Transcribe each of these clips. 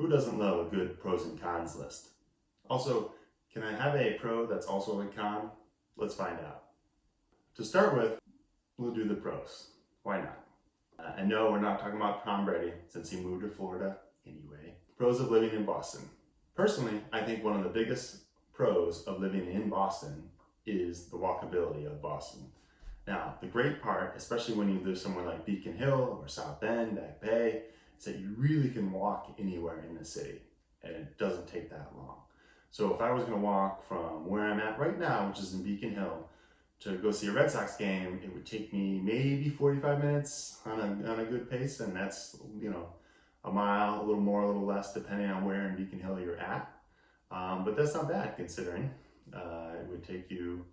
Who doesn't love a good pros and cons list? Also, can I have a pro that's also a con? Let's find out. To start with, we'll do the pros. Why not? And no, we're not talking about Tom Brady since he moved to Florida anyway. Pros of living in Boston. Personally, I think one of the biggest pros of living in Boston is the walkability of Boston. Now, the great part, especially when you live somewhere like Beacon Hill or South Bend, Back Bay, is that you really can walk anywhere in the city and it doesn't take that long. So if I was going to walk from where I'm at right now, which is in Beacon Hill, to go see a Red Sox game, it would take me maybe 45 minutes on a good pace, and that's, a mile, a little more, a little less, depending on where in Beacon Hill you're at. But that's not bad considering it would take you,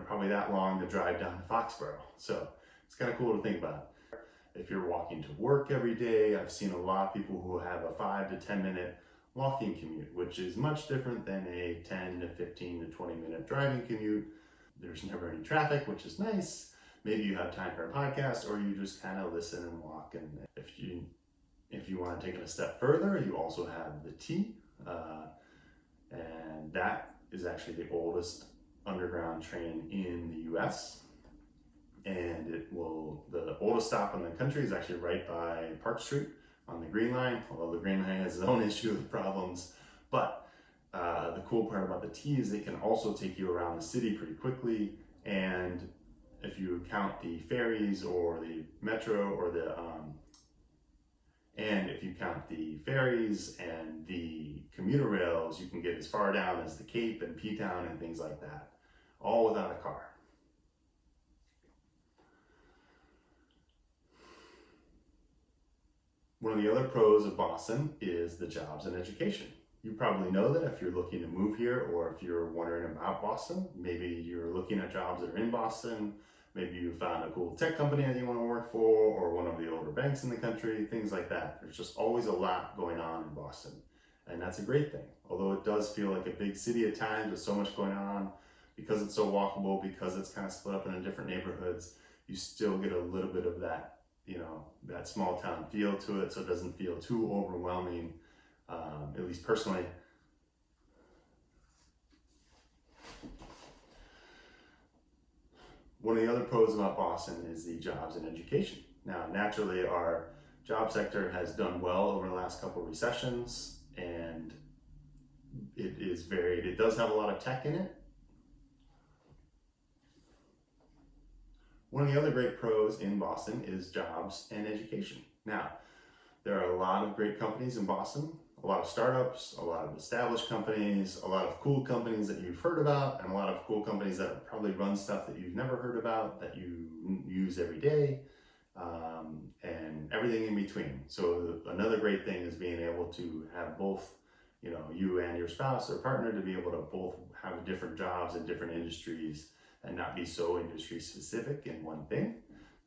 probably that long to drive down to Foxborough. So it's kind of cool to think about. If you're walking to work every day, I've seen a lot of people who have a 5 to 10 minute walking commute, which is much different than a 10 to 15 to 20 minute driving commute. There's never any traffic, which is nice. Maybe you have time for a podcast, or you just kind of listen and walk. And if you want to take it a step further, you also have the T, and that is actually the oldest underground train in the U.S. And the oldest stop in the country is actually right by Park Street on the Green Line, although the Green Line has its own issue with problems. But the cool part about the T is it can also take you around the city pretty quickly. And if you count the ferries or the metro or and the commuter rails, you can get as far down as the Cape and P-Town and things like that, all without a car. One of the other pros of Boston is the jobs and education. You probably know that if you're looking to move here, or if you're wondering about Boston, maybe you're looking at jobs that are in Boston, maybe you found a cool tech company that you want to work for, or one of the older banks in the country, things like that. There's just always a lot going on in Boston, and that's a great thing. Although it does feel like a big city at times with so much going on, because it's so walkable, because it's kind of split up into different neighborhoods, you still get a little bit of that, that small town feel to it, so it doesn't feel too overwhelming. At least personally. One of the other pros about Boston is the jobs and education. Now, naturally, our job sector has done well over the last couple of recessions, and it is varied. It does have a lot of tech in it. One of the other great pros in Boston is jobs and education. Now, there are a lot of great companies in Boston, a lot of startups, a lot of established companies, a lot of cool companies that you've heard about, and a lot of cool companies that probably run stuff that you've never heard about, that you use every day, and everything in between. So another great thing is being able to have both, you and your spouse or partner to be able to both have different jobs in different industries and not be so industry specific in one thing.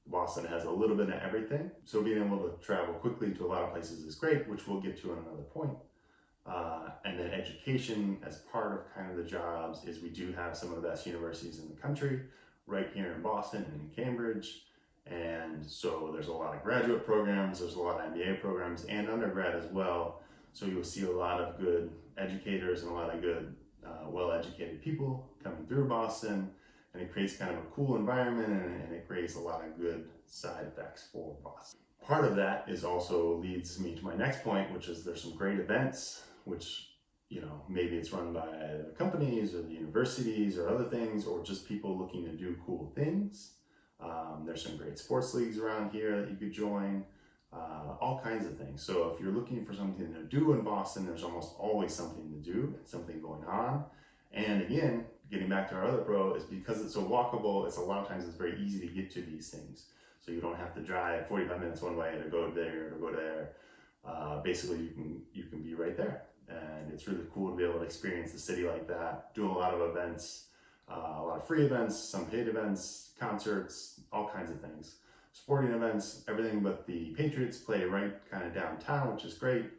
Boston has a little bit of everything, so being able to travel quickly to a lot of places is great, which we'll get to in another point. And then education as part of kind of the jobs is we do have some of the best universities in the country right here in Boston and in Cambridge. And so there's a lot of graduate programs, there's a lot of MBA programs and undergrad as well. So you'll see a lot of good educators and a lot of good well-educated people coming through Boston. And it creates kind of a cool environment, and it creates a lot of good side effects for Boston. Part of that is also leads me to my next point, which is there's some great events, which, maybe it's run by the companies or the universities or other things, or just people looking to do cool things. There's some great sports leagues around here that you could join, all kinds of things. So if you're looking for something to do in Boston, there's almost always something to do, something going on. And again, getting back to our other pro, is because it's so walkable, it's a lot of times it's very easy to get to these things. So you don't have to drive 45 minutes one way to go there or to go there. Basically, you can be right there. And it's really cool to be able to experience the city like that, do a lot of events, a lot of free events, some paid events, concerts, all kinds of things. Sporting events, everything but the Patriots play right kind of downtown, which is great.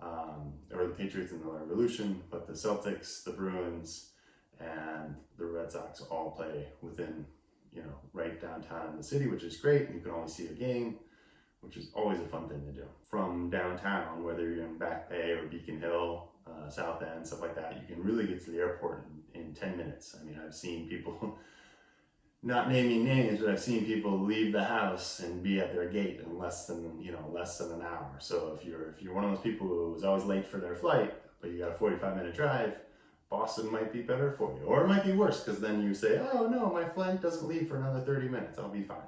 Or the Patriots in the Revolution, but the Celtics, the Bruins, and the Red Sox all play within, right downtown in the city, which is great. You can always see a game. which is always a fun thing to do. From downtown, whether you're in Back Bay or Beacon Hill, South End, stuff like that, you can really get to the airport in 10 minutes. I mean, I've seen people, not naming names, but I've seen people leave the house and be at their gate in less than an hour. So if you're one of those people who is always late for their flight, but you got a 45-minute drive, Boston might be better for you. Or it might be worse, because then you say, oh no, my flight doesn't leave for another 30 minutes. I'll be fine.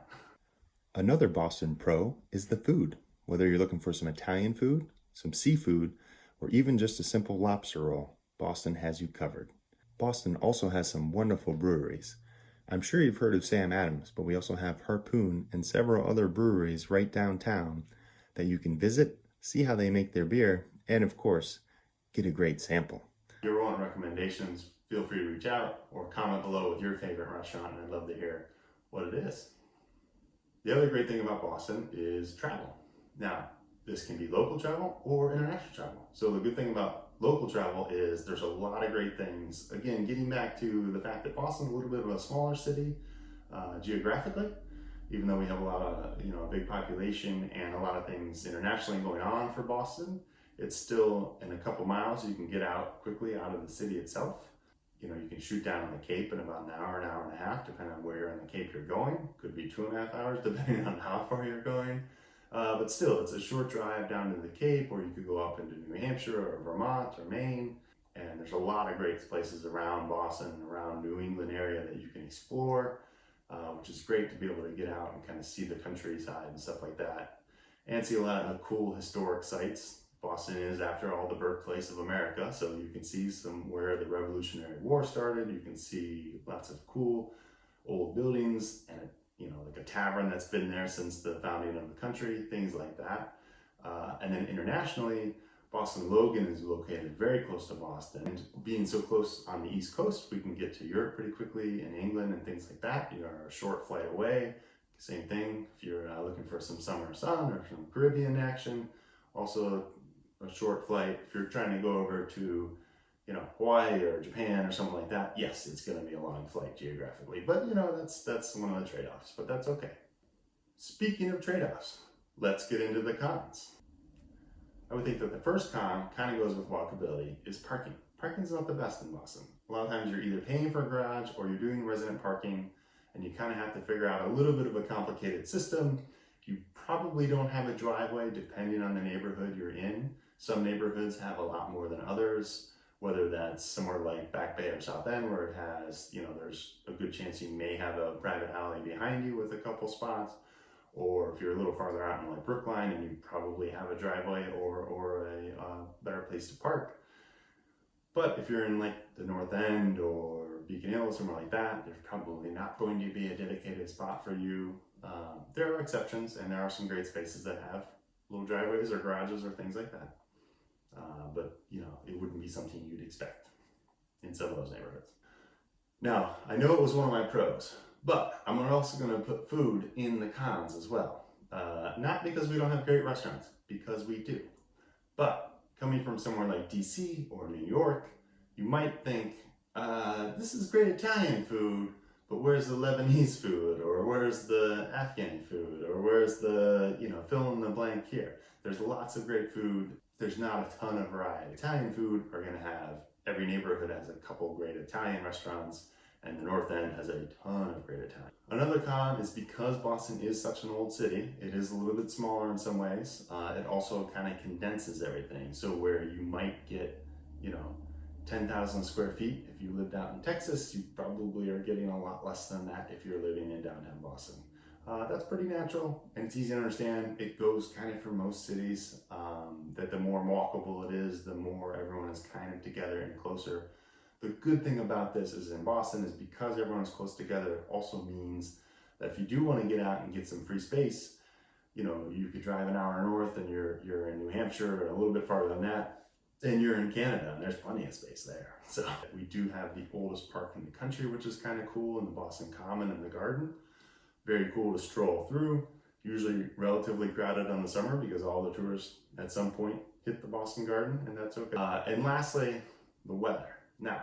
Another Boston pro is the food. Whether you're looking for some Italian food, some seafood, or even just a simple lobster roll, Boston has you covered. Boston also has some wonderful breweries. I'm sure you've heard of Sam Adams, but we also have Harpoon and several other breweries right downtown that you can visit, see how they make their beer, and of course, get a great sample. If you ever want recommendations, feel free to reach out or comment below with your favorite restaurant, and I'd love to hear what it is. The other great thing about Boston is travel. Now, this can be local travel or international travel. So the good thing about local travel is there's a lot of great things. Again, getting back to the fact that Boston's a little bit of a smaller city geographically, even though we have a lot of, a big population and a lot of things internationally going on for Boston, it's still in a couple miles. You can get out quickly out of the city itself. You can shoot down on the Cape in about an hour and a half, depending on where you're on the Cape you're going. Could be 2.5 hours, depending on how far you're going. But still, it's a short drive down to the Cape, or you could go up into New Hampshire or Vermont or Maine. And there's a lot of great places around Boston, around New England area that you can explore, which is great to be able to get out and kind of see the countryside and stuff like that. And see a lot of cool historic sites. Boston is, after all, the birthplace of America, so you can see where the Revolutionary War started. You can see lots of cool old buildings and like a tavern that's been there since the founding of the country, things like that. And then internationally, Boston Logan is located very close to Boston. And being so close on the East Coast, we can get to Europe pretty quickly, and England and things like that. You're a short flight away. Same thing if you're looking for some summer sun or some Caribbean action. Also a short flight if you're trying to go over to Hawaii or Japan or something like that. Yes, it's going to be a long flight geographically, but that's one of the trade-offs, but that's okay. Speaking of trade-offs, let's get into the cons. I would think that the first con kind of goes with walkability, is parking. Parking's not the best in Boston. A lot of times you're either paying for a garage or you're doing resident parking, and you kind of have to figure out a little bit of a complicated system. You probably don't have a driveway depending on the neighborhood you're in. Some neighborhoods have a lot more than others, whether that's somewhere like Back Bay or South End, where it has, there's a good chance you may have a private alley behind you with a couple spots, or if you're a little farther out in like Brookline and you probably have a driveway or a better place to park. But if you're in like the North End or Beacon Hill, somewhere like that, there's probably not going to be a dedicated spot for you. There are exceptions, and there are some great spaces that have little driveways or garages or things like that. But it wouldn't be something you'd expect in some of those neighborhoods. Now, I know it was one of my pros, but I'm also going to put food in the cons as well. Not because we don't have great restaurants, because we do. But coming from somewhere like DC or New York, you might think, this is great Italian food, but where's the Lebanese food? Or where's the Afghan food? Or where's the, fill in the blank here? There's lots of great food. There's not a ton of variety. Italian food are going to have, every neighborhood has a couple great Italian restaurants, and the North End has a ton of great Italian. Another con is because Boston is such an old city, it is a little bit smaller in some ways. It also kind of condenses everything. So where you might get, 10,000 square feet, if you lived out in Texas, you probably are getting a lot less than that if you're living in downtown Boston. That's pretty natural, and it's easy to understand. It goes kind of for most cities, that the more walkable it is, the more everyone is kind of together and closer. The good thing about this is in Boston is because everyone is close together, it also means that if you do want to get out and get some free space, you could drive an hour north and you're in New Hampshire, or a little bit farther than that, and you're in Canada, and there's plenty of space there. So we do have the oldest park in the country, which is kind of cool, in the Boston Common and the Garden. Very cool to stroll through. Usually relatively crowded on the summer because all the tourists at some point hit the Boston Garden, and that's okay. And lastly, the weather. Now,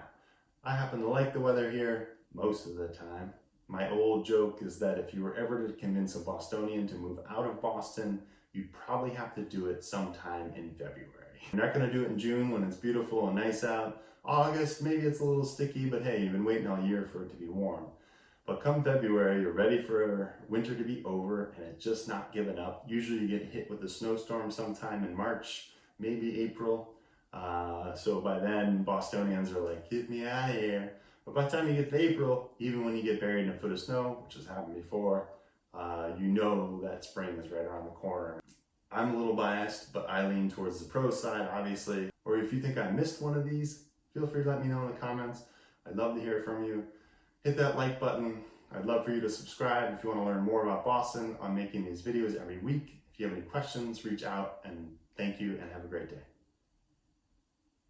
I happen to like the weather here most of the time. My old joke is that if you were ever to convince a Bostonian to move out of Boston, you probably have to do it sometime in February. You're not gonna do it in June when it's beautiful and nice out. August, maybe it's a little sticky, but hey, you've been waiting all year for it to be warm. But come February, you're ready for winter to be over and it's just not giving up. Usually you get hit with a snowstorm sometime in March, maybe April. So by then, Bostonians are like, get me out of here. But by the time you get to April, even when you get buried in a foot of snow, which has happened before, you know that spring is right around the corner. I'm a little biased, but I lean towards the pro side, obviously. Or if you think I missed one of these, feel free to let me know in the comments. I'd love to hear from you. Hit that like button. I'd love for you to subscribe if you want to learn more about Boston. I'm making these videos every week. If you have any questions, reach out, and thank you and have a great day.